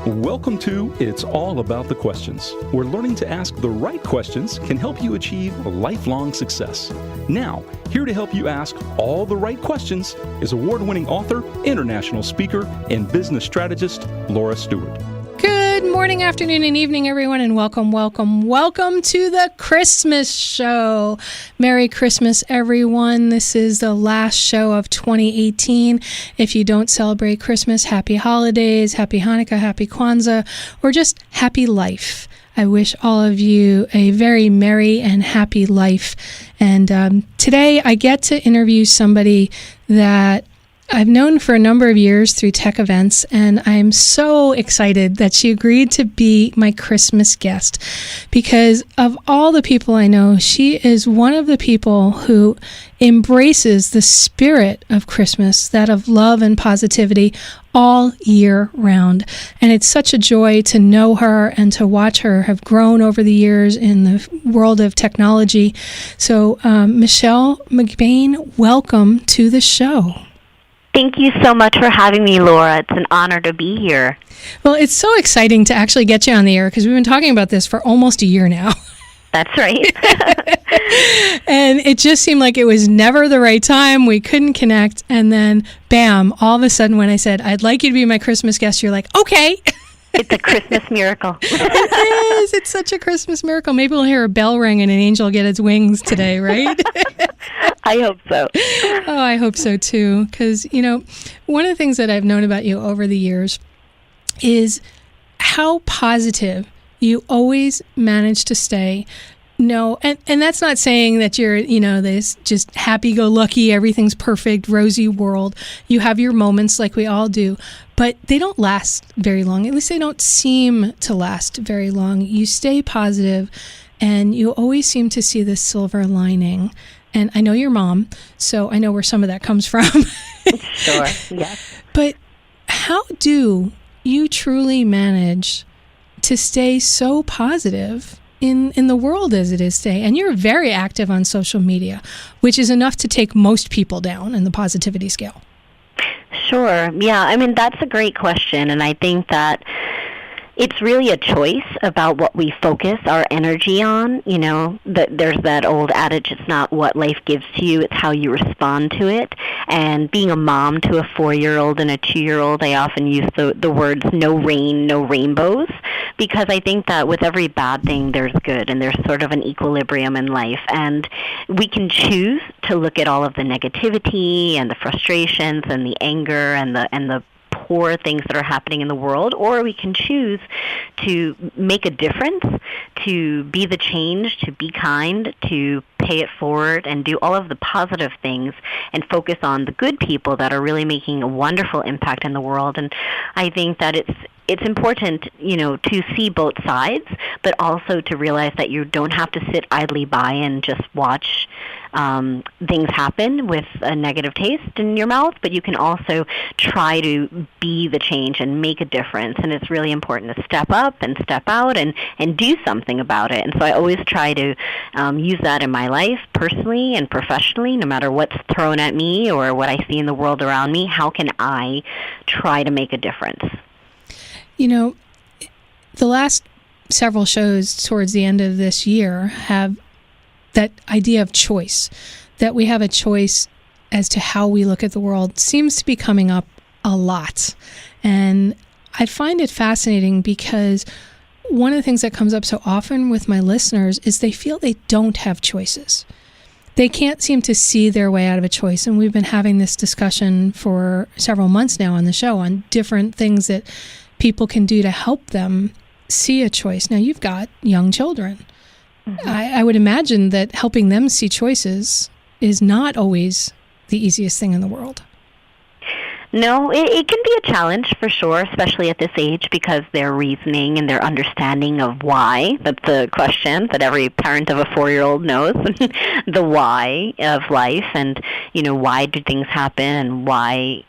Welcome to It's All About the Questions, where learning to ask the right questions can help you achieve lifelong success. Now, here to help you ask all the right questions is award-winning author, international speaker, and business strategist, Laura Stewart. Good morning, afternoon, and evening, everyone, and welcome to the Christmas show. Merry Christmas, everyone. This is the last show of 2018. If you don't celebrate Christmas, happy holidays, happy Hanukkah, happy Kwanzaa, or just happy life. I wish all of you a very merry and happy life. And today I get to interview somebody that I've known for a number of years through tech events, and I'm so excited that she agreed to be my Christmas guest because of all the people I know, she is one of the people who embraces the spirit of Christmas, that of love and positivity all year round. And it's such a joy to know her and to watch her have grown over the years in the world of technology. So Michelle McBain, welcome to the show. Thank you so much for having me, Laura. It's an honor to be here. Well, it's so exciting to actually get you on the air because we've been talking about this for almost a year now. That's right. And it just seemed like it was never the right time. We couldn't connect. And then, bam, all of a sudden when I said, I'd like you to be my Christmas guest, you're like, okay. It's a Christmas miracle. It is. It's such a Christmas miracle. Maybe we'll hear a bell ring and an angel get its wings today, right? I hope so. Oh, I hope so too. Because, you know, one of the things that I've known about you over the years is how positive you always manage to stay. No, and that's not saying that you're, you know, this just happy-go-lucky, everything's perfect, rosy world. You have your moments like we all do, but they don't last very long. At least they don't seem to last very long. You stay positive, and you always seem to see the silver lining. And I know your mom, so I know where some of that comes from. Sure, yes. But how do you truly manage to stay so positive in the world as it is today? And you're very active on social media, which is enough to take most people down in the positivity scale. Sure. Yeah, I mean, that's a great question, and I think that it's really a choice about what we focus our energy on. You know, there's that old adage, it's not what life gives to you, it's how you respond to it. And being a mom to a 4-year-old and a 2-year-old, I often use the words no rain, no rainbows, because I think that with every bad thing there's good, and there's sort of an equilibrium in life. And we can choose to look at all of the negativity and the frustrations and the anger and the poor things that are happening in the world, or we can choose to make a difference, to be the change, to be kind, to pay it forward and do all of the positive things and focus on the good people that are really making a wonderful impact in the world. And I think that it's important, you know, to see both sides, but also to realize that you don't have to sit idly by and just watch things happen with a negative taste in your mouth, but you can also try to be the change and make a difference. And it's really important to step up and step out and do something about it. And so I always try to use that in my life, personally and professionally, no matter what's thrown at me or what I see in the world around me. How can I try to make a difference? You know, the last several shows towards the end of this year have that idea of choice, that we have a choice as to how we look at the world, seems to be coming up a lot. And I find it fascinating because one of the things that comes up so often with my listeners is they feel they don't have choices. They can't seem to see their way out of a choice. And we've been having this discussion for several months now on the show on different things that people can do to help them see a choice. Now, you've got young children. Mm-hmm. I would imagine that helping them see choices is not always the easiest thing in the world. No, it can be a challenge for sure, especially at this age, because their reasoning and their understanding of why, that's the question that every parent of a 4-year-old knows, the why of life, and, you know, why do things happen, and why,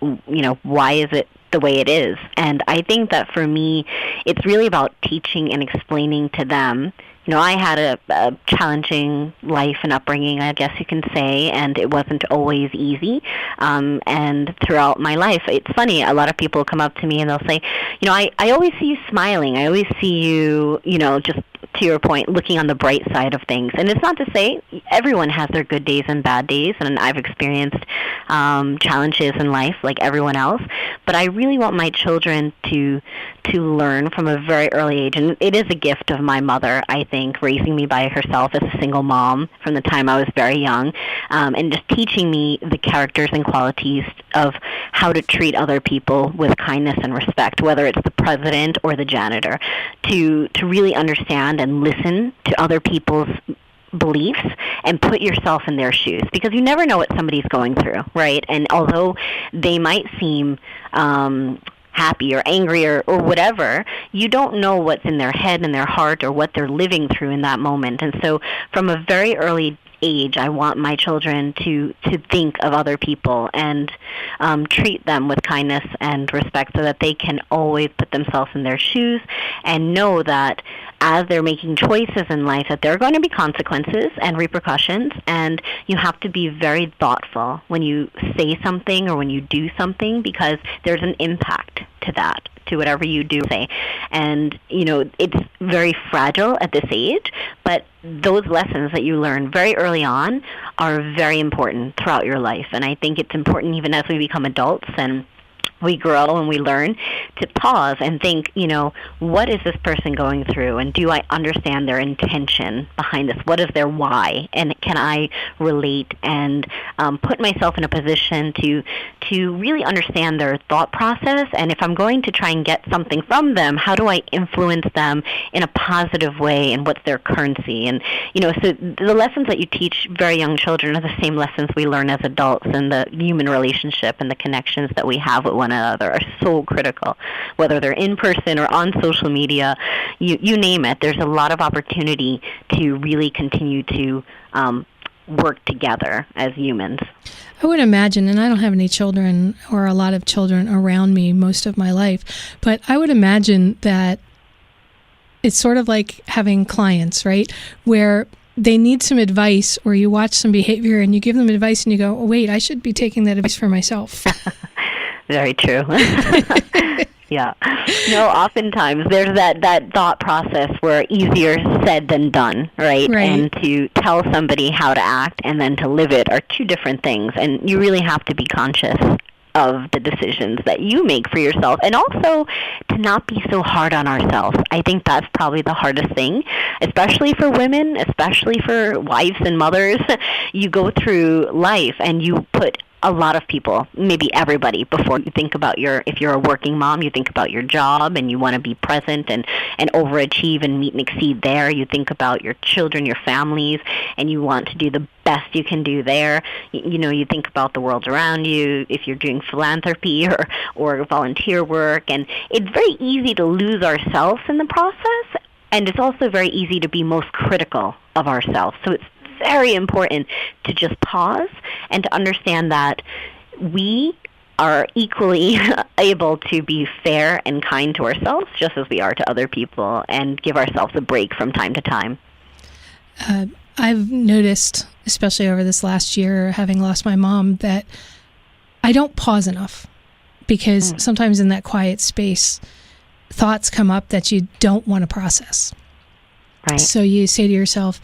you know, why is it the way it is. And I think that for me, it's really about teaching and explaining to them, I had a challenging life and upbringing, I guess you can say, and it wasn't always easy. And throughout my life, it's funny, a lot of people come up to me and they'll say, I always see you smiling. I always see you, just to your point, looking on the bright side of things. And it's not to say everyone has their good days and bad days, and I've experienced challenges in life like everyone else. But I really want my children to learn from a very early age, and it is a gift of my mother, I think, raising me by herself as a single mom from the time I was very young, and just teaching me the characters and qualities of how to treat other people with kindness and respect, whether it's the president or the janitor, to really understand and listen to other people's beliefs and put yourself in their shoes, because you never know what somebody's going through, right? And although they might seem happy or angry or whatever, you don't know what's in their head and their heart or what they're living through in that moment. And so from a very early age, I want my children to think of other people and treat them with kindness and respect, so that they can always put themselves in their shoes and know that as they're making choices in life, that there are going to be consequences and repercussions, and you have to be very thoughtful when you say something or when you do something, because there's an impact to that, to whatever you do say. And, it's very fragile at this age, but those lessons that you learn very early on are very important throughout your life. And I think it's important even as we become adults and we grow and we learn to pause and think, what is this person going through? And do I understand their intention behind this? What is their why? And can I relate and put myself in a position to really understand their thought process? And if I'm going to try and get something from them, how do I influence them in a positive way? And what's their currency? And, so the lessons that you teach very young children are the same lessons we learn as adults, and the human relationship and the connections that we have with one another are so critical, whether they're in person or on social media, you name it. There's a lot of opportunity to really continue to work together as humans. I would imagine, and I don't have any children or a lot of children around me most of my life, but I would imagine that it's sort of like having clients, right? Where they need some advice, or you watch some behavior and you give them advice and you go, oh, wait, I should be taking that advice for myself. Very true. Yeah. Oftentimes there's that thought process where easier said than done, right? And to tell somebody how to act and then to live it are two different things. And you really have to be conscious of the decisions that you make for yourself, and also to not be so hard on ourselves. I think that's probably the hardest thing, especially for women, especially for wives and mothers. You go through life and you put a lot of people, maybe everybody, before you think about if you're a working mom, you think about your job and you want to be present and overachieve and meet and exceed there. You think about your children, your families, and you want to do the best you can do there. You think about the world around you, if you're doing philanthropy or volunteer work, and it's very easy to lose ourselves in the process, and it's also very easy to be most critical of ourselves. So it's very important to just pause and to understand that we are equally able to be fair and kind to ourselves just as we are to other people, and give ourselves a break from time to time. I've noticed, especially over this last year, having lost my mom, that I don't pause enough, because sometimes in that quiet space, thoughts come up that you don't want to process. Right. So you say to yourself,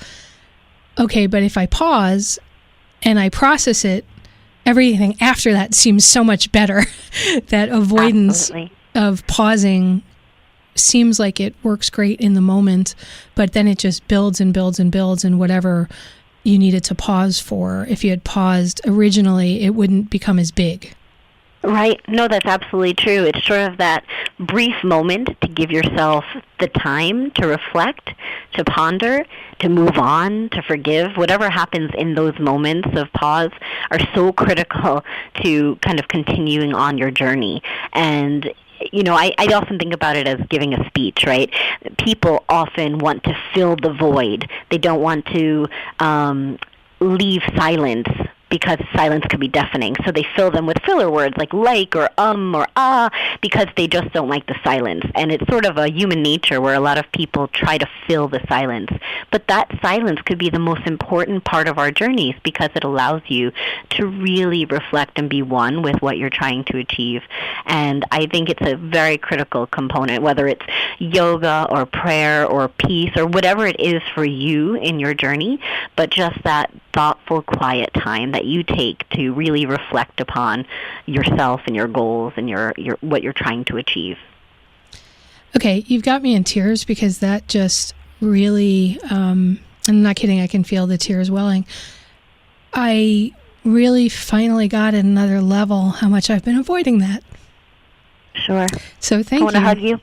okay, but if I pause and I process it, everything after that seems so much better. That avoidance of pausing seems like it works great in the moment, but then it just builds and builds and builds, and whatever you needed to pause for, if you had paused originally, it wouldn't become as big. Right. No, that's absolutely true. It's sort of that brief moment to give yourself the time to reflect, to ponder, to move on, to forgive. Whatever happens in those moments of pause are so critical to kind of continuing on your journey. And I often think about it as giving a speech, right? People often want to fill the void. They don't want to leave silence, because silence could be deafening. So they fill them with filler words like or or ah, because they just don't like the silence. And it's sort of a human nature where a lot of people try to fill the silence. But that silence could be the most important part of our journeys because it allows you to really reflect and be one with what you're trying to achieve. And I think it's a very critical component, whether it's yoga or prayer or peace or whatever it is for you in your journey, but just that thoughtful, quiet time that you take to really reflect upon yourself and your goals and your what you're trying to achieve. Okay, you've got me in tears because that just really, I'm not kidding, I can feel the tears welling. I really finally got at another level how much I've been avoiding that. Sure. So thank you. I want to hug you.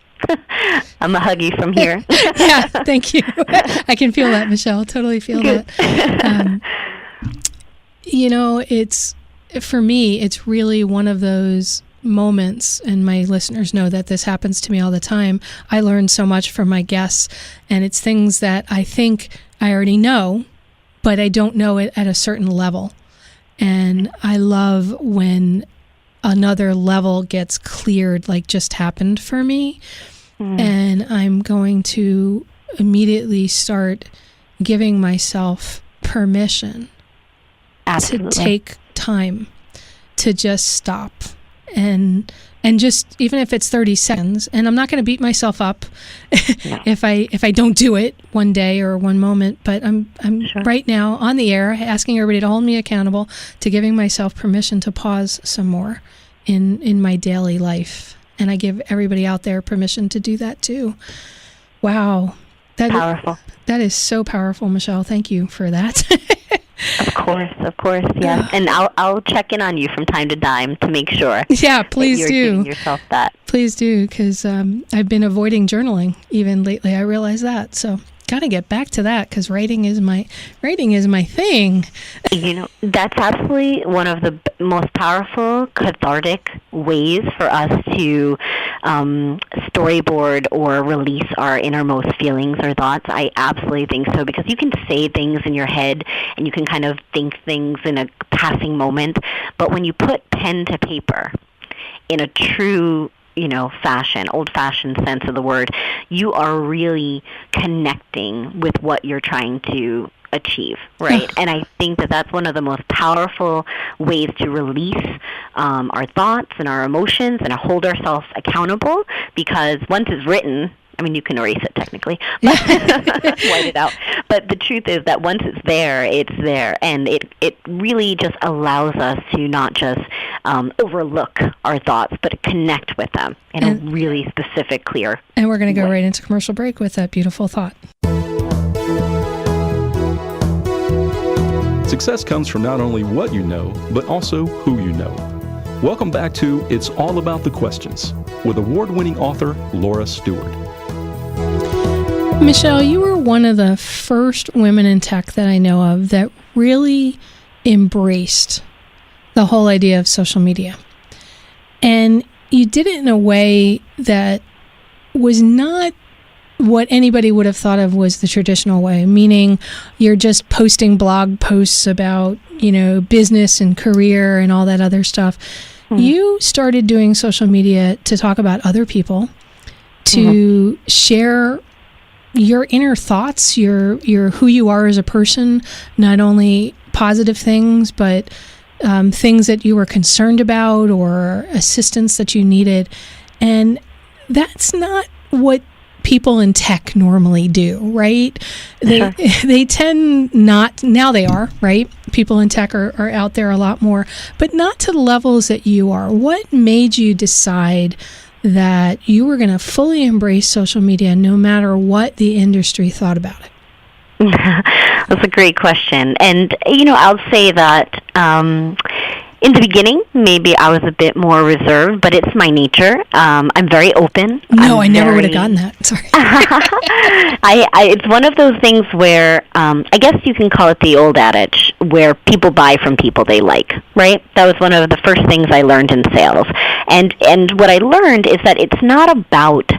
I'm going to hug you from here. Yeah, thank you. I can feel that, Michelle. Totally feel that. It's, for me, it's really one of those moments, and my listeners know that this happens to me all the time. I learn so much from my guests, and it's things that I think I already know, but I don't know it at a certain level. And I love when another level gets cleared, like just happened for me. And I'm going to immediately start giving myself permission to take time to just stop and just, even if it's 30 seconds, and I'm not going to beat myself up if I don't do it one day or one moment, but I'm sure. Right now on the air asking everybody to hold me accountable to giving myself permission to pause some more in my daily life. And I give everybody out there permission to do that too. Wow. Powerful. That is so powerful, Michelle. Thank you for that. Of course, yeah. And I'll check in on you from time to time to make sure. Yeah, please you're do. Giving yourself that. Please do, because I've been avoiding journaling even lately. I realize that. So got to get back to that because writing is my thing. That's absolutely one of the most powerful cathartic ways for us to storyboard or release our innermost feelings or thoughts. I absolutely think so, because you can say things in your head and you can kind of think things in a passing moment, but when you put pen to paper in a true old-fashioned sense of the word, you are really connecting with what you're trying to achieve, right? And I think that that's one of the most powerful ways to release our thoughts and our emotions and hold ourselves accountable, because once it's written, I mean, you can erase it technically, but white it out. But the truth is that once it's there, and it really just allows us to not just overlook our thoughts, but connect with them in a really specific, clear way. And we're going to go right into commercial break with that beautiful thought. Success comes from not only what you know, but also who you know. Welcome back to It's All About the Questions with award-winning author Laura Stewart. Michelle, you were one of the first women in tech that I know of that really embraced the whole idea of social media. And you did it in a way that was not what anybody would have thought of was the traditional way, meaning you're just posting blog posts about, business and career and all that other stuff. You started doing social media to talk about other people, to share your inner thoughts, your who you are as a person, not only positive things, but things that you were concerned about or assistance that you needed. And that's not what people in tech normally do, right? They tend not, now they are, right? People in tech are out there a lot more, but not to the levels that you are. What made you decide that you were going to fully embrace social media no matter what the industry thought about it? That's a great question. And, I'll say that in the begining, maybe I was a bit more reserved, but it's my nature. I'm very open. No, I never would have gotten that. Sorry. It's one of those things where I guess you can call it the old adage where people buy from people they like, right? That was one of the first things I learned in sales. And what I learned is that it's not about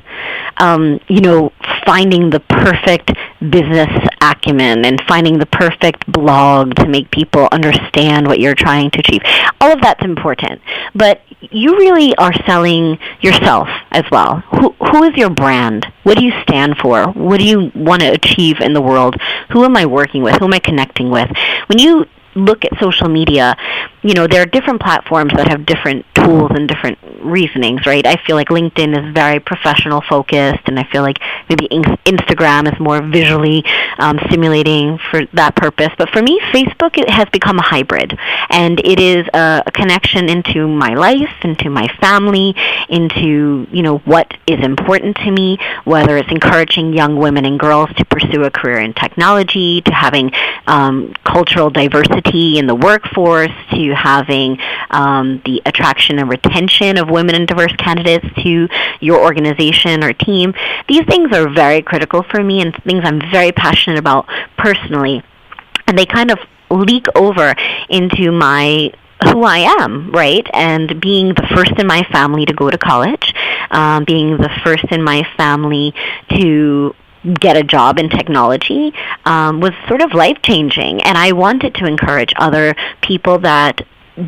finding the perfect business acumen and finding the perfect blog to make people understand what you're trying to achieve. All of that's important. But you really are selling yourself as well. Who is your brand? What do you stand for? What do you want to achieve in the world? Who am I working with? Who am I connecting with? When you look at social media, there are different platforms that have different tools and different reasonings, right? I feel like LinkedIn is very professional focused, and I feel like maybe Instagram is more visually stimulating for that purpose. But for me, Facebook, it has become a hybrid, and it is a connection into my life, into my family, into, what is important to me, whether it's encouraging young women and girls to pursue a career in technology, to having cultural diversity in the workforce, to having the attraction and retention of women and diverse candidates to your organization or team. These things are very critical for me and things I'm very passionate about personally. And they kind of leak over into who I am, right? And being the first in my family to go to college, being the first in my family to get a job in technology was sort of life-changing. And I wanted to encourage other people that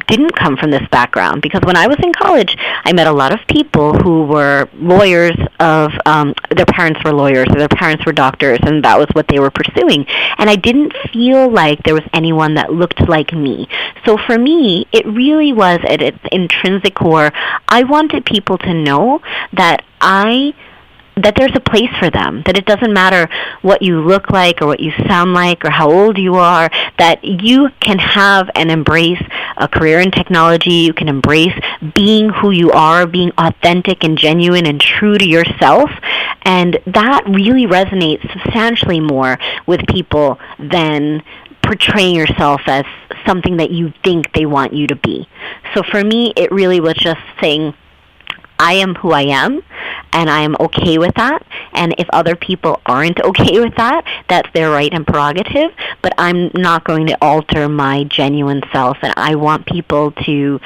didn't come from this background, because when I was in college, I met a lot of people who were lawyers their parents were lawyers or their parents were doctors, and that was what they were pursuing. And I didn't feel like there was anyone that looked like me. So for me, it really was at its intrinsic core, I wanted people to know that there's a place for them, that it doesn't matter what you look like or what you sound like or how old you are, that you can have and embrace a career in technology. You can embrace being who you are, being authentic and genuine and true to yourself. And that really resonates substantially more with people than portraying yourself as something that you think they want you to be. So for me, it really was just saying, I am who I am, and I am okay with that. And if other people aren't okay with that, that's their right and prerogative. But I'm not going to alter my genuine self, and I want people to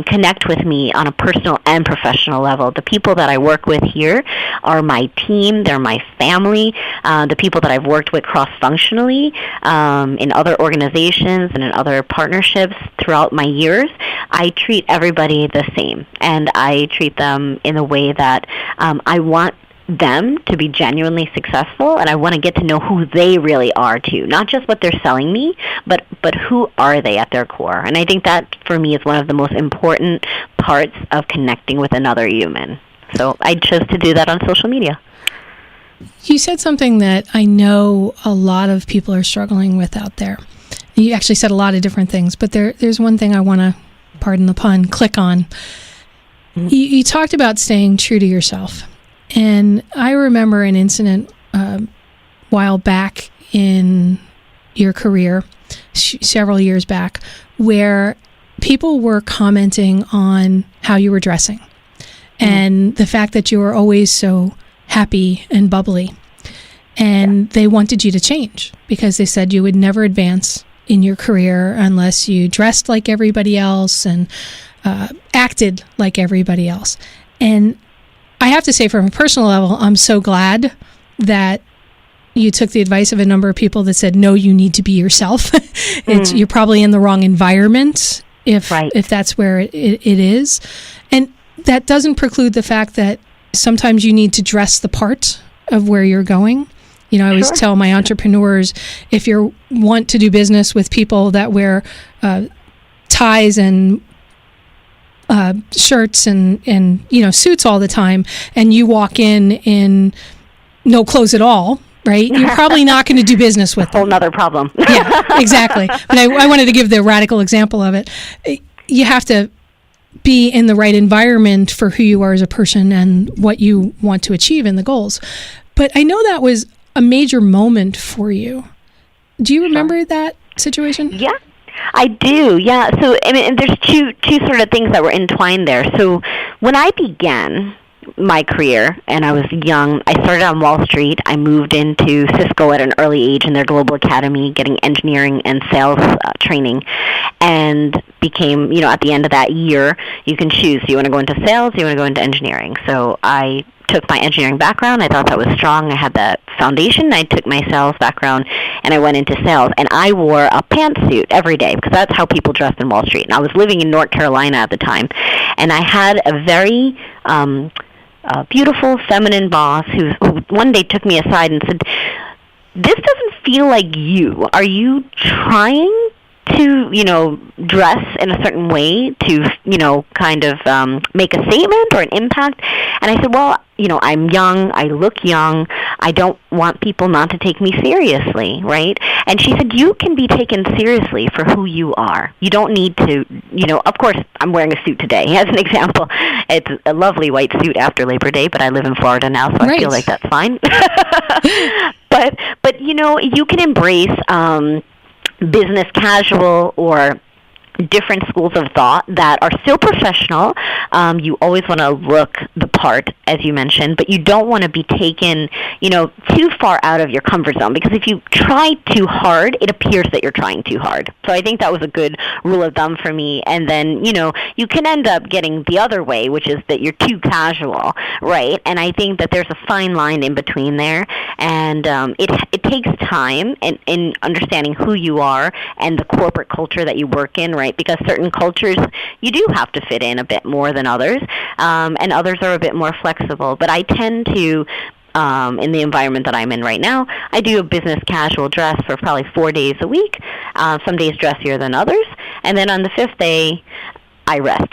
connect with me on a personal and professional level. The people that I work with here are my team. They're my family. The people that I've worked with cross-functionally in other organizations and in other partnerships throughout my years, I treat everybody the same, and I treat them in a way that I want them to be genuinely successful, and I want to get to know who they really are too. Not just what they're selling me, but who are they at their core. And I think that for me is one of the most important parts of connecting with another human. So I chose to do that on social media. You said something that I know a lot of people are struggling with out there. You actually said a lot of different things, but there's one thing I want to, pardon the pun, click on. You talked about staying true to yourself. And I remember an incident a while back in your career, several years back, where people were commenting on how you were dressing and the fact that you were always so happy and bubbly. And they wanted you to change because they said you would never advance in your career unless you dressed like everybody else and acted like everybody else. And I have to say, from a personal level, I'm so glad that you took the advice of a number of people that said, no, you need to be yourself. You're probably in the wrong environment if that's where it is. And that doesn't preclude the fact that sometimes you need to dress the part of where you're going. I always tell my entrepreneurs, if you want to do business with people that wear ties and shirts and suits all the time, and you walk in no clothes at all, right? You're probably not going to do business with them. Whole nother problem. Yeah, exactly. But I wanted to give the radical example of it. You have to be in the right environment for who you are as a person and what you want to achieve in the goals. But I know that was a major moment for you. Do you remember that situation? Yeah, I do. Yeah. So there's two sort of things that were entwined there. So when I began my career and I was young, I started on Wall Street. I moved into Cisco at an early age in their global academy, getting engineering and sales training, and became, at the end of that year, you can choose. Do you want to go into sales? Do you want to go into engineering? So I took my engineering background. I thought that was strong. I had that foundation. I took my sales background, and I went into sales. And I wore a pantsuit every day because that's how people dressed in Wall Street. And I was living in North Carolina at the time. And I had a very beautiful, feminine boss who one day took me aside and said, "This doesn't feel like you. Are you trying to, dress in a certain way to, kind of make a statement or an impact?" And I said, "Well, I'm young. I look young. I don't want people not to take me seriously, right?" And she said, "You can be taken seriously for who you are. You don't need to, of course, I'm wearing a suit today, as an example. It's a lovely white suit after Labor Day, but I live in Florida now, so I feel like that's fine. But you can embrace business casual or different schools of thought that are still professional. You always want to look the part, as you mentioned, but you don't want to be taken, too far out of your comfort zone, because if you try too hard, it appears that you're trying too hard. So I think that was a good rule of thumb for me. And then, you can end up getting the other way, which is that you're too casual, right? And I think that there's a fine line in between there. And it takes time in understanding who you are and the corporate culture that you work in, right? Because certain cultures, you do have to fit in a bit more than others, and others are a bit more flexible. But I tend to, in the environment that I'm in right now, I do a business casual dress for probably 4 days a week, some days dressier than others, and then on the fifth day, I rest.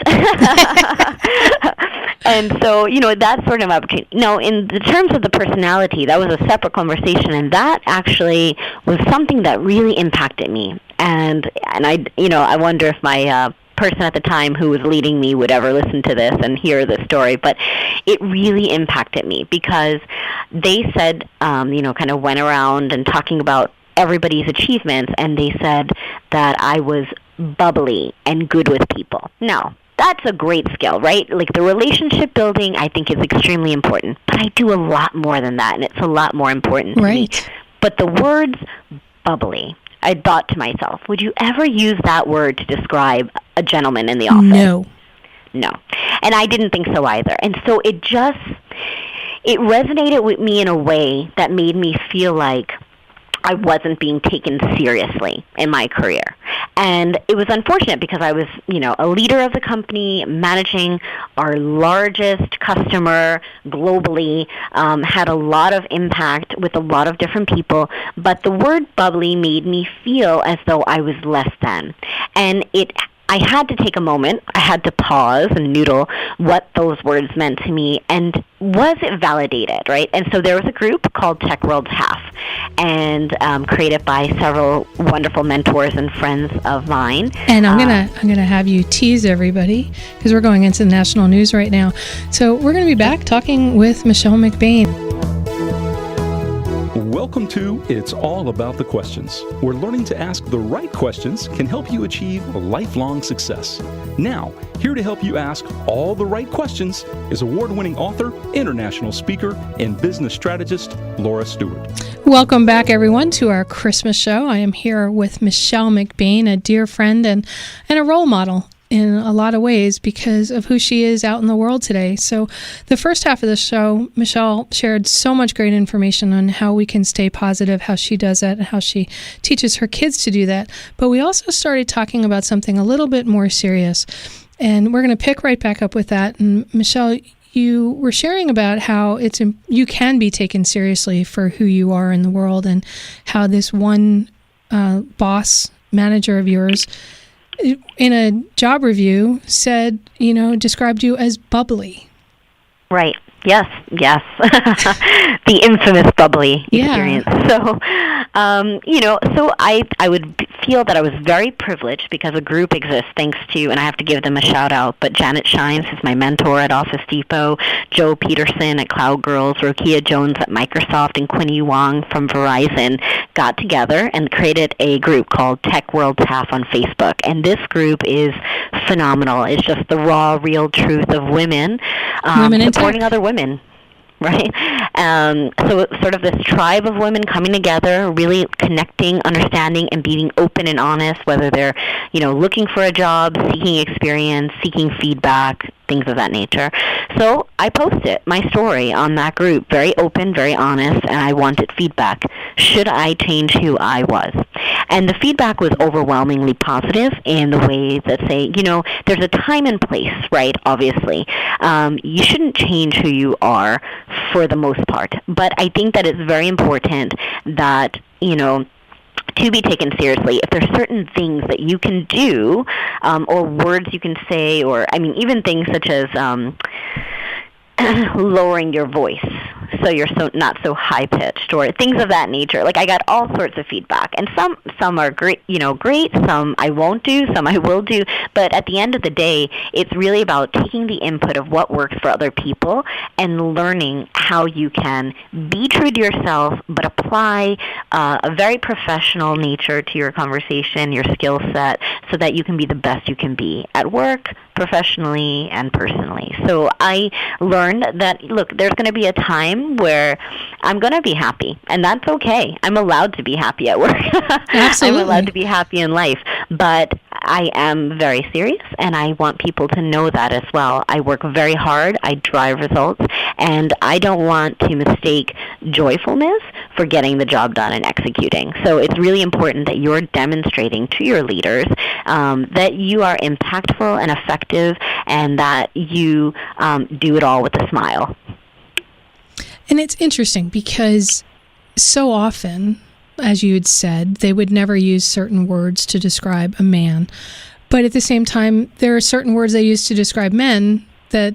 And so, that's sort of opportunity. Now, in the terms of the personality, that was a separate conversation, and that actually was something that really impacted me. And I wonder if my person at the time who was leading me would ever listen to this and hear this story, but it really impacted me because they said, kind of went around and talking about everybody's achievements, and they said that I was bubbly and good with people. Now, that's a great skill, right? Like the relationship building, I think, is extremely important. But I do a lot more than that, and it's a lot more important to me. But the words bubbly, I thought to myself, would you ever use that word to describe a gentleman in the office? No. And I didn't think so either. And so it resonated with me in a way that made me feel like I wasn't being taken seriously in my career. And it was unfortunate because I was, a leader of the company, managing our largest customer globally, had a lot of impact with a lot of different people, but the word bubbly made me feel as though I was less than. And I had to take a moment. I had to pause and noodle what those words meant to me, and was it validated, right? And so there was a group called Tech World's Half, and created by several wonderful mentors and friends of mine. And I'm gonna have you tease everybody because we're going into the national news right now. So we're gonna be back talking with Michelle McBain. Welcome to It's All About the Questions, where learning to ask the right questions can help you achieve lifelong success. Now, here to help you ask all the right questions is award-winning author, international speaker, and business strategist, Laura Stewart. Welcome back, everyone, to our Christmas show. I am here with Michelle McBain, a dear friend and a role model in a lot of ways because of who she is out in the world today. So the first half of the show, Michelle shared so much great information on how we can stay positive, how she does that, and how she teaches her kids to do that. But we also started talking about something a little bit more serious. And we're going to pick right back up with that. And Michelle, you were sharing about how you can be taken seriously for who you are in the world, and how this one boss, manager of yours, in a job review said, described you as bubbly. Right. Yes. The infamous bubbly experience. So, so I would feel that I was very privileged because a group exists thanks to, and I have to give them a shout out, but Janet Shines is my mentor at Office Depot, Joe Peterson at Cloud Girls, Rokia Jones at Microsoft, and Quinny Wong from Verizon got together and created a group called Tech World's Half on Facebook. And this group is phenomenal. It's just the raw, real truth of women in supporting tech. other women. right? So sort of this tribe of women coming together, really connecting, understanding, and being open and honest, whether they're, looking for a job, seeking experience, seeking feedback, things of that nature. So I posted my story on that group, very open, very honest, and I wanted feedback. Should I change who I was? And the feedback was overwhelmingly positive in the way that say, there's a time and place, right, obviously. You shouldn't change who you are for the most part. But I think that it's very important that, to be taken seriously, if there's certain things that you can do, or words you can say, or, even things such as lowering your voice so you're not so high pitched, or things of that nature. Like, I got all sorts of feedback, and some are great, some I won't do, some I will do, but at the end of the day, it's really about taking the input of what works for other people and learning how you can be true to yourself, but apply a very professional nature to your conversation, your skill set, so that you can be the best you can be at work, professionally, and personally. So I learned that, look, there's going to be a time where I'm going to be happy, and that's okay. I'm allowed to be happy at work. Absolutely. I'm allowed to be happy in life, but I am very serious, and I want people to know that as well. I work very hard. I drive results, and I don't want to mistake joyfulness for getting the job done and executing. So it's really important that you're demonstrating to your leaders that you are impactful and effective, and that you do it all with a smile. And it's interesting because so often, as you had said, they would never use certain words to describe a man. But at the same time, there are certain words they use to describe men that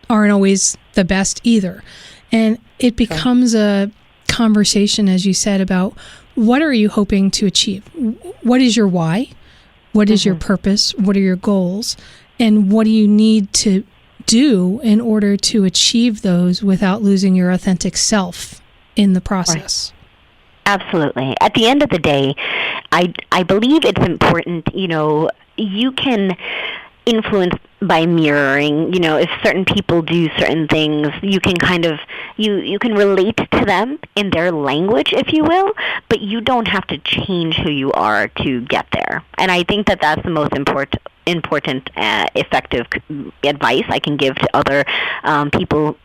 aren't always the best either. And it becomes a conversation, as you said, about what are you hoping to achieve? What is your why? What is your purpose? What are your goals? And what do you need to do in order to achieve those without losing your authentic self in the process? Right. Absolutely. At the end of the day, I believe it's important, you can influence by mirroring, if certain people do certain things, you can kind of, you can relate to them in their language, if you will, but you don't have to change who you are to get there. And I think that that's the most important effective advice I can give to other people,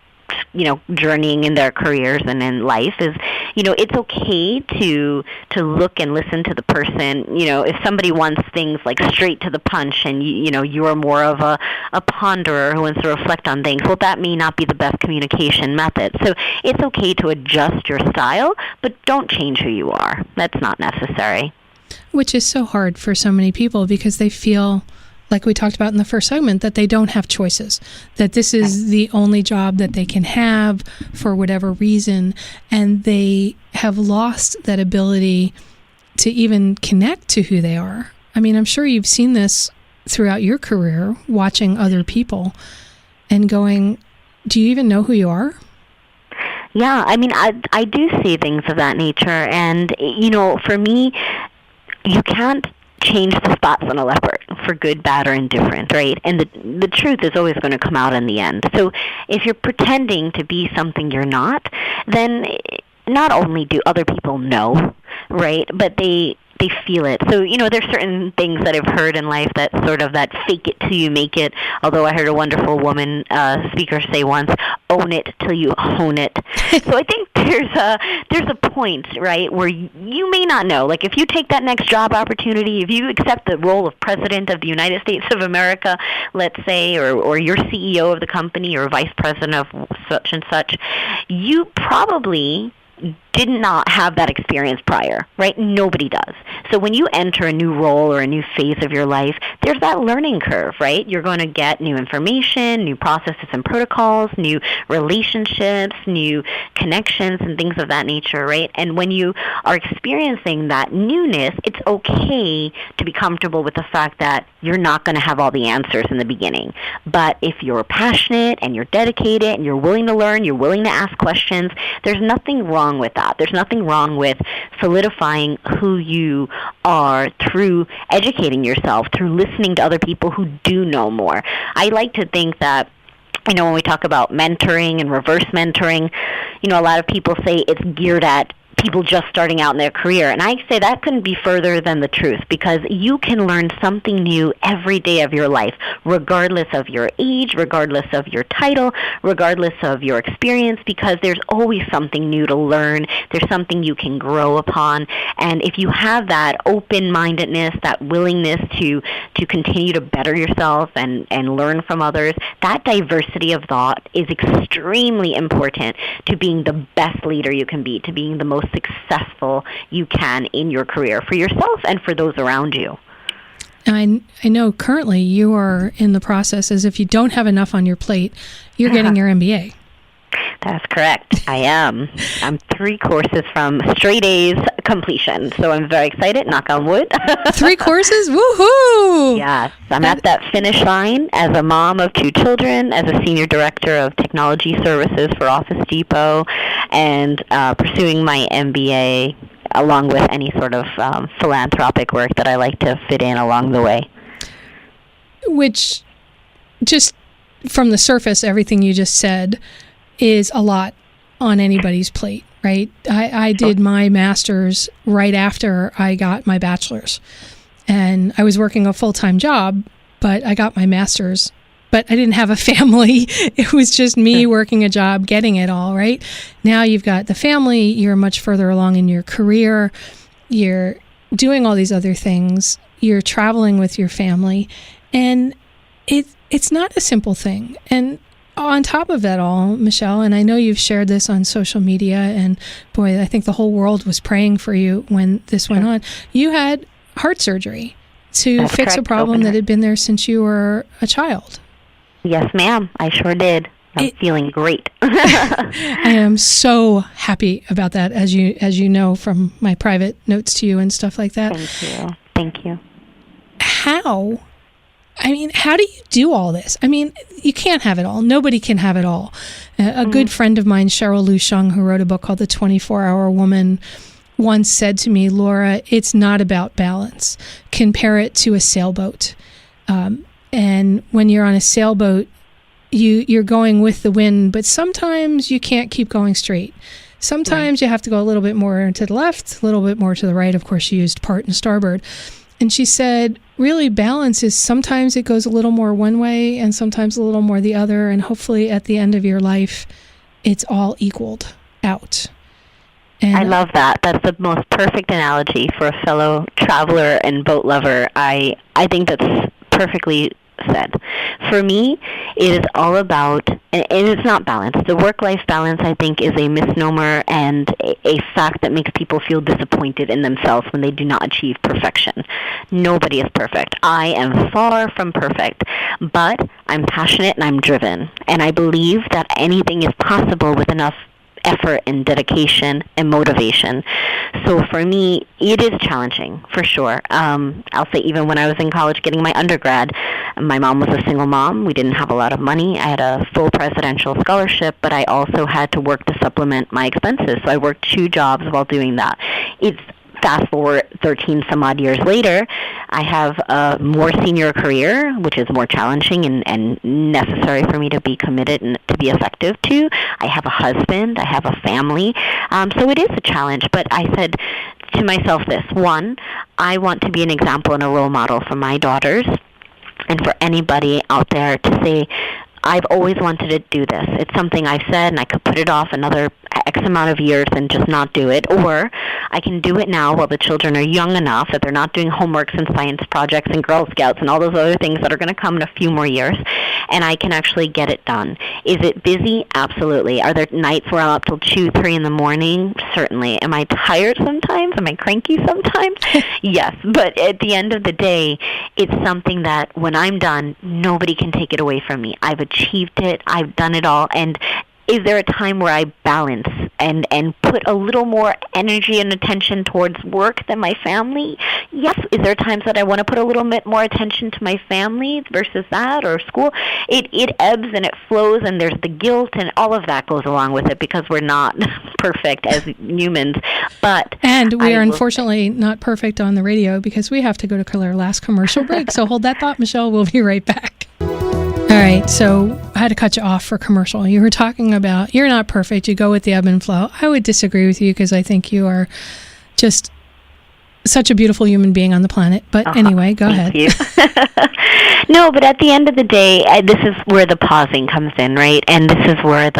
journeying in their careers and in life is, it's okay to look and listen to the person. If somebody wants things like straight to the punch, and you are more of a ponderer who wants to reflect on things, well, that may not be the best communication method. So it's okay to adjust your style, but don't change who you are. That's not necessary. Which is so hard for so many people because they feel, like we talked about in the first segment, that they don't have choices, that this is the only job that they can have for whatever reason, and they have lost that ability to even connect to who they are. I mean, I'm sure you've seen this throughout your career, watching other people and going, do you even know who you are? Yeah, I do see things of that nature, and, for me, you can't change the spots on a leopard for good, bad, or indifferent, right? And the truth is always going to come out in the end. So if you're pretending to be something you're not, then not only do other people know, right, but they feel it. So, there's certain things that I've heard in life that sort of that fake it till you make it, although I heard a wonderful woman speaker say once, own it till you hone it. So I think there's a point, right, where you may not know. Like, if you take that next job opportunity, if you accept the role of President of the United States of America, let's say, or you're CEO of the company or Vice President of such and such, you probably did not have that experience prior, right? Nobody does. So when you enter a new role or a new phase of your life, there's that learning curve, right? You're going to get new information, new processes and protocols, new relationships, new connections, and things of that nature, right? And when you are experiencing that newness, it's okay to be comfortable with the fact that you're not going to have all the answers in the beginning. But if you're passionate and you're dedicated and you're willing to learn, you're willing to ask questions, there's nothing wrong with that. There's nothing wrong with solidifying who you are through educating yourself, through listening to other people who do know more. I like to think that when we talk about mentoring and reverse mentoring, a lot of people say it's geared at people just starting out in their career. And I say that couldn't be further than the truth, because you can learn something new every day of your life, regardless of your age, regardless of your title, regardless of your experience, because there's always something new to learn. There's something you can grow upon. And if you have that open-mindedness, that willingness to continue to better yourself and learn from others, that diversity of thought is extremely important to being the best leader you can be, to being the most successful you can in your career for yourself and for those around you. And I know currently you are in the process, as if you don't have enough on your plate, you're getting your MBA. That's correct. I am. I'm 3 courses from straight A's completion, so I'm very excited, knock on wood. 3 courses? Woohoo! Yes. I'm at that finish line as a mom of 2 children, as a senior director of technology services for Office Depot, and pursuing my MBA along with any sort of philanthropic work that I like to fit in along the way. Which, just from the surface, everything you just said is a lot on anybody's plate, right? I did my master's right after I got my bachelor's. And I was working a full-time job, but I got my master's. But I didn't have a family. It was just me working a job, getting it all, right? Now you've got the family. You're much further along in your career. You're doing all these other things. You're traveling with your family. And it's not a simple thing. And on top of that all, Michelle, and I know you've shared this on social media, and boy, I think the whole world was praying for you when this went on. You had heart surgery to That's fix correct. a problem that had been there since you were a child. Yes, ma'am. I sure did. I'm feeling great. I am so happy about that, as you know from my private notes to you and stuff like that. Thank you. How do you do all this? I mean, you can't have it all. Nobody can have it all. A good friend of mine, Cheryl Lu Sheng, who wrote a book called The 24-Hour Woman, once said to me, Laura, it's not about balance. Compare it to a sailboat. And when you're on a sailboat, you're going with the wind, but sometimes you can't keep going straight. Sometimes you have to go a little bit more to the left, a little bit more to the right. Of course, she used port and starboard. And she said, really, balance is sometimes it goes a little more one way and sometimes a little more the other. And hopefully at the end of your life, it's all equaled out. And I love that. That's the most perfect analogy for a fellow traveler and boat lover. I think that's perfectly said. For me, it is all about, and it's not balance. The work-life balance, I think, is a misnomer and a fact that makes people feel disappointed in themselves when they do not achieve perfection. Nobody is perfect. I am far from perfect, but I'm passionate and I'm driven. And I believe that anything is possible with enough effort and dedication and motivation. So for me, it is challenging, for sure. I'll say even when I was in college getting my undergrad, my mom was a single mom. We didn't have a lot of money. I had a full presidential scholarship, but I also had to work to supplement my expenses. So I worked 2 jobs while doing that. It's fast forward 13 some odd years later, I have a more senior career, which is more challenging and necessary for me to be committed and to be effective to. I have a husband. I have a family. So it is a challenge. But I said to myself this. 1, I want to be an example and a role model for my daughters and for anybody out there to say, I've always wanted to do this. It's something I've said, and I could put it off another X amount of years and just not do it. Or I can do it now while the children are young enough that they're not doing homeworks and science projects and Girl Scouts and all those other things that are going to come in a few more years, and I can actually get it done. Is it busy? Absolutely. Are there nights where I'm up till 2, 3 in the morning? Certainly. Am I tired sometimes? Am I cranky sometimes? Yes. But at the end of the day, it's something that when I'm done, nobody can take it away from me. I've achieved it. I've done it all. And is there a time where I balance and put a little more energy and attention towards work than my family? Yes. Is there times that I want to put a little bit more attention to my family versus that, or school? It ebbs and it flows, and there's the guilt, and all of that goes along with it because we're not perfect as humans. And we are unfortunately not perfect on the radio because we have to go to our last commercial break. So hold that thought, Michelle. We'll be right back. All right, so I had to cut you off for commercial. You were talking about you're not perfect. You go with the ebb and flow. I would disagree with you because I think you are just such a beautiful human being on the planet. But anyway, go ahead. Thank you. No, but at the end of the day, this is where the pausing comes in, right? And this is where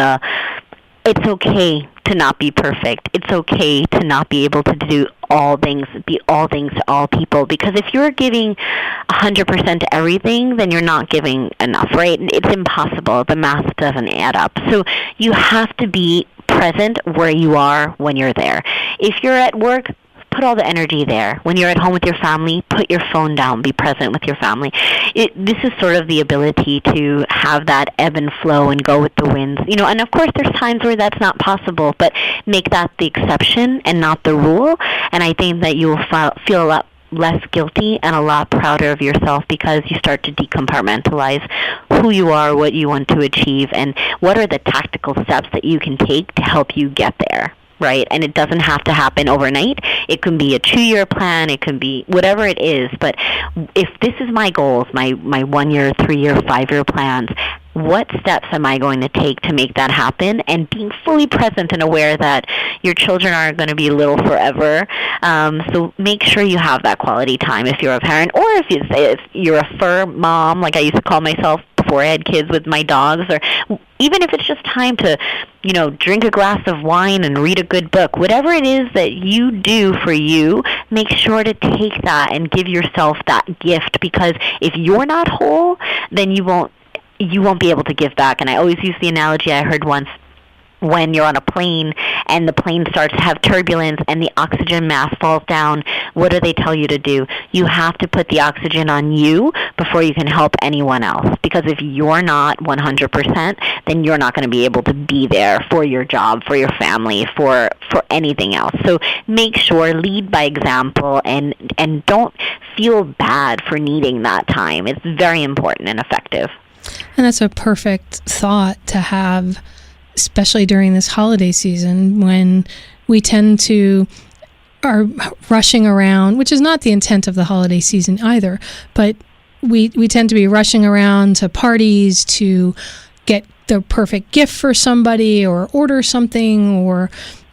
it's okay to not be perfect. It's okay to not be able to do all things, be all things to all people. Because if you're giving 100% to everything, then you're not giving enough, right? It's impossible. The math doesn't add up. So you have to be present where you are when you're there. If you're at work, put all the energy there. When you're at home with your family, put your phone down. Be present with your family. This is sort of the ability to have that ebb and flow and go with the winds. And of course there's times where that's not possible, but make that the exception and not the rule. And I think that you will feel a lot less guilty and a lot prouder of yourself because you start to decompartmentalize who you are, what you want to achieve, and what are the tactical steps that you can take to help you get there. Right, and it doesn't have to happen overnight. It can be a 2-year plan. It can be whatever it is. But if this is my goals, my 1-year, 3-year, 5-year plans, what steps am I going to take to make that happen? And being fully present and aware that your children aren't going to be little forever. So make sure you have that quality time if you're a parent, or if you're a fur mom, like I used to call myself before I had kids with my dogs, or even if it's just time to, drink a glass of wine and read a good book, whatever it is that you do for you, make sure to take that and give yourself that gift, because if you're not whole, then you won't be able to give back. And I always use the analogy I heard once. When you're on a plane and the plane starts to have turbulence and the oxygen mask falls down, what do they tell you to do? You have to put the oxygen on you before you can help anyone else. Because if you're not 100%, then you're not going to be able to be there for your job, for your family, for anything else. So make sure, lead by example, and don't feel bad for needing that time. It's very important and effective. And that's a perfect thought to have, especially during this holiday season when we tend to are rushing around, which is not the intent of the holiday season either, but we tend to be rushing around to parties to get the perfect gift for somebody or order something or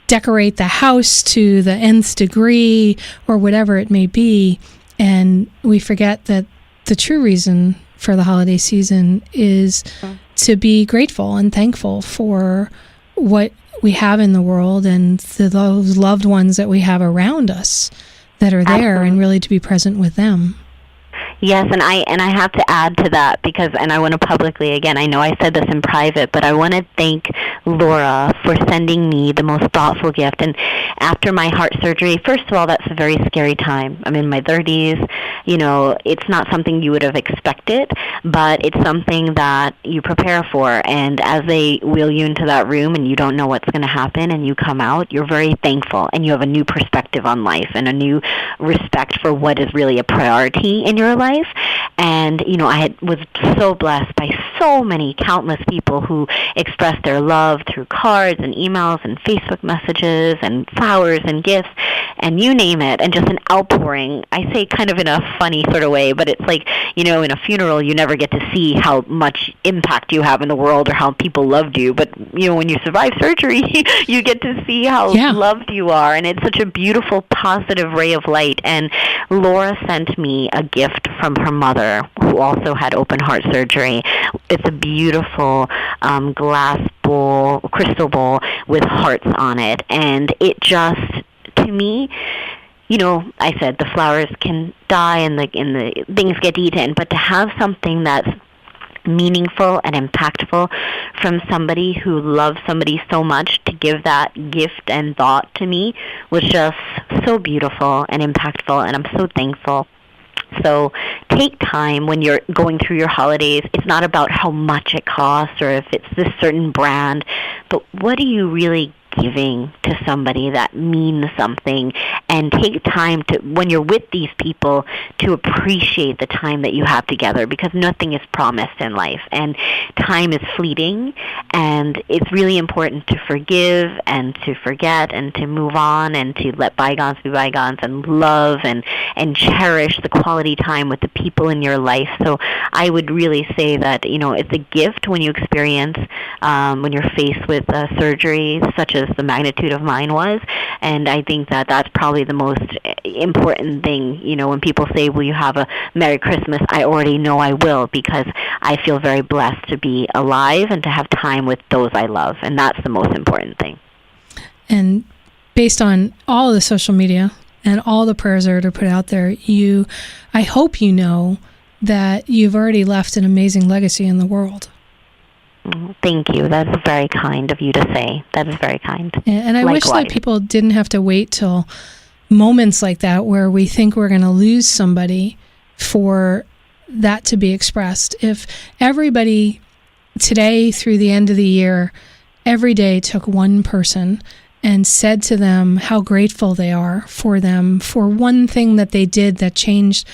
decorate the house to the nth degree or whatever it may be. And we forget that the true reason for the holiday season is to be grateful and thankful for what we have in the world and those loved ones that we have around us that are there. Absolutely. And really to be present with them. Yes, and I have to add to that because, and I want to publicly, again, I know I said this in private, but I want to thank Laura for sending me the most thoughtful gift. And after my heart surgery, first of all, that's a very scary time. I'm in my 30s. It's not something you would have expected, but it's something that you prepare for. And as they wheel you into that room and you don't know what's going to happen and you come out, you're very thankful and you have a new perspective on life and a new respect for what is really a priority in your life. And, I was so blessed by so many countless people who expressed their love through cards and emails and Facebook messages and flowers and gifts and you name it, and just an outpouring. I say kind of in a funny sort of way, but it's like, in a funeral you never get to see how much impact you have in the world or how people loved you. But, when you survive surgery, you get to see how loved you are. And it's such a beautiful, positive ray of light. And Laura sent me a gift from her mother, who also had open heart surgery. It's a beautiful glass bowl, crystal bowl with hearts on it. And it just, to me, I said the flowers can die and the things get eaten, but to have something that's meaningful and impactful from somebody who loves somebody so much, to give that gift and thought to me was just so beautiful and impactful, and I'm so thankful. So take time when you're going through your holidays. It's not about how much it costs or if it's this certain brand, but what do you really giving to somebody that means something, and take time to, when you're with these people, to appreciate the time that you have together, because nothing is promised in life, and time is fleeting, and it's really important to forgive and to forget and to move on and to let bygones be bygones, and love and cherish the quality time with the people in your life. So I would really say that, it's a gift when you experience, when you're faced with surgery such as the magnitude of mine was. And I think that that's probably the most important thing. When people say, will you have a Merry Christmas? I already know I will, because I feel very blessed to be alive and to have time with those I love. And that's the most important thing. And based on all of the social media and all the prayers that are put out there, I hope you know that you've already left an amazing legacy in the world. Thank you. That's very kind of you to say. That is very kind. And I Likewise. wish that people didn't have to wait till moments like that where we think we're going to lose somebody for that to be expressed. If everybody today through the end of the year, every day took one person and said to them how grateful they are for them, for one thing that they did that changed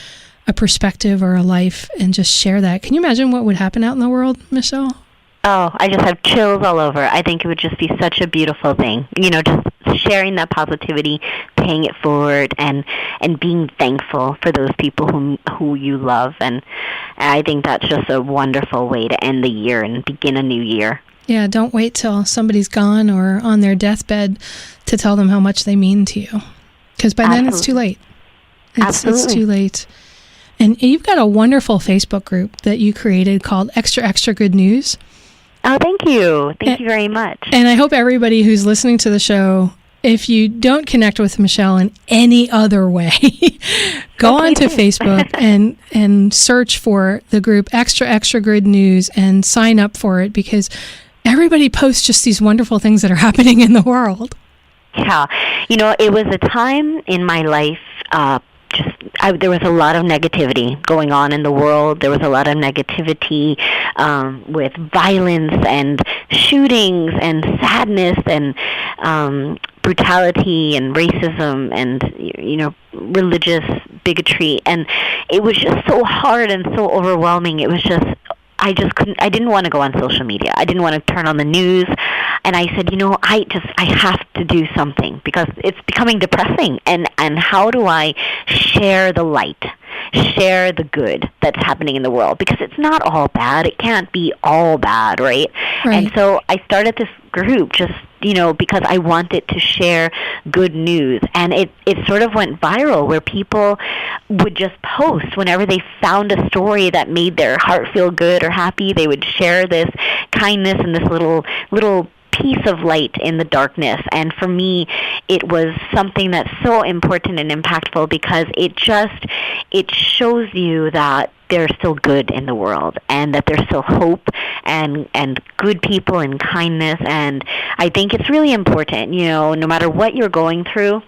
a perspective or a life, and just share that. Can you imagine what would happen out in the world, Michelle? Oh, I just have chills all over. I think it would just be such a beautiful thing. Just sharing that positivity, paying it forward, and being thankful for those people who you love. And I think that's just a wonderful way to end the year and begin a new year. Yeah, don't wait till somebody's gone or on their deathbed to tell them how much they mean to you. Because by then it's too late. It's too late. And you've got a wonderful Facebook group that you created called Extra Extra Good News. Oh, thank you. Thank you very much. And I hope everybody who's listening to the show, if you don't connect with Michelle in any other way, go onto Facebook and search for the group Extra Extra Good News and sign up for it, because everybody posts just these wonderful things that are happening in the world. Yeah. It was a time in my life, there was a lot of negativity going on in the world. There was a lot of negativity with violence and shootings and sadness and brutality and racism and, religious bigotry. And it was just so hard and so overwhelming. It was just, I didn't want to go on social media. I didn't want to turn on the news. And I said, I have to do something, because it's becoming depressing. And how do I share the light, share the good that's happening in the world? Because it's not all bad. It can't be all bad, right? And so I started this group just, because I wanted to share good news. And it sort of went viral, where people would just post whenever they found a story that made their heart feel good or happy. They would share this kindness and this little piece of light in the darkness. And for me, it was something that's so important and impactful, because it shows you that there's still good in the world, and that there's still hope and good people and kindness. And I think it's really important, no matter what you're going through.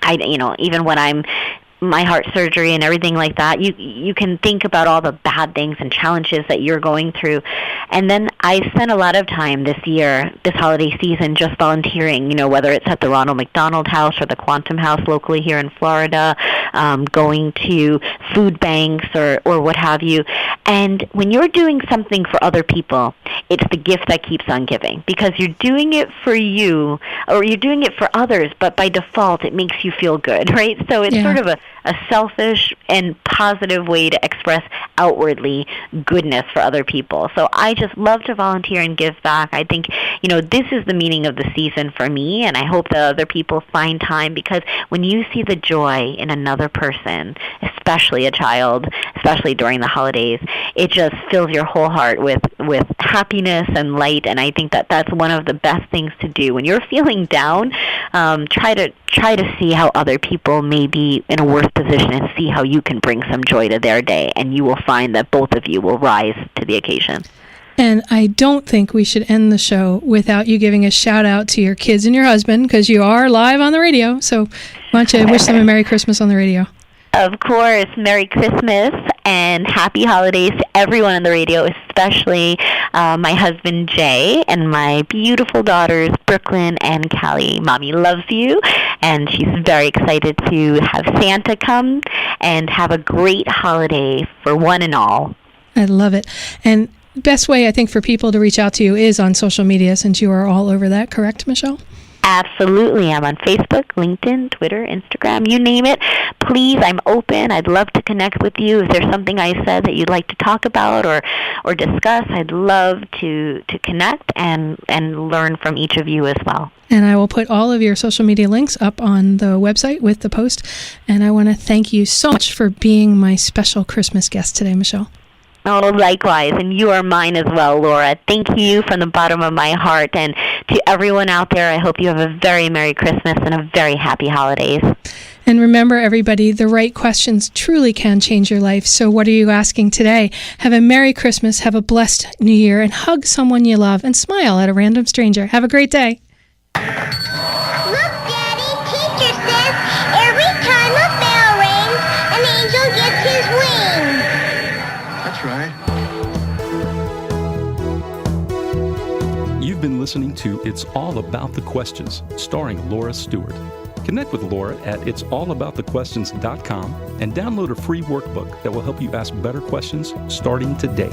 Even when I'm my heart surgery and everything like that, you can think about all the bad things and challenges that you're going through. And then I spent a lot of time this year, this holiday season, just volunteering, whether it's at the Ronald McDonald House or the Quantum House locally here in Florida, going to food banks or what have you. And when you're doing something for other people, it's the gift that keeps on giving, because you're doing it for you, or you're doing it for others, but by default it makes you feel good, right? So it's sort of a selfish and positive way to express outwardly goodness for other people. So I just love to volunteer and give back. I think, this is the meaning of the season for me, and I hope that other people find time, because when you see the joy in another person, especially a child, especially during the holidays, it just fills your whole heart with happiness and light. And I think that that's one of the best things to do. When you're feeling down, try to see how other people may be in a worse position, and see how you can bring some joy to their day, and you will find that both of you will rise to the occasion. And I don't think we should end the show without you giving a shout out to your kids and your husband, because you are live on the radio. So why don't you wish them a Merry Christmas on the radio? Of course. Merry Christmas and happy holidays to everyone on the radio, especially my husband Jay and my beautiful daughters Brooklyn and Callie. Mommy loves you, and she's very excited to have Santa come and have a great holiday for one and all. I love it. And best way, I think, for people to reach out to you is on social media, since you are all over that, correct, Michelle? Absolutely. I'm on Facebook, LinkedIn, Twitter, Instagram, you name it. Please, I'm open. I'd love to connect with you. If there's something I said that you'd like to talk about or discuss, I'd love to connect and learn from each of you as well. And I will put all of your social media links up on the website with the post. And I want to thank you so much for being my special Christmas guest today, Michelle. Oh, likewise, and you are mine as well, Laura. Thank you from the bottom of my heart, and to everyone out there, I hope you have a very Merry Christmas and a very happy holidays. And remember, everybody, the right questions truly can change your life. So what are you asking today? Have a Merry Christmas, have a blessed New Year, and hug someone you love, and smile at a random stranger. Have a great day. Look, Daddy, teacher says every time a bell rings, an angel gets his wings. That's right. You've been listening to It's All About the Questions, starring Laura Stewart. Connect with Laura at it'sallaboutthequestions.com and download a free workbook that will help you ask better questions starting today.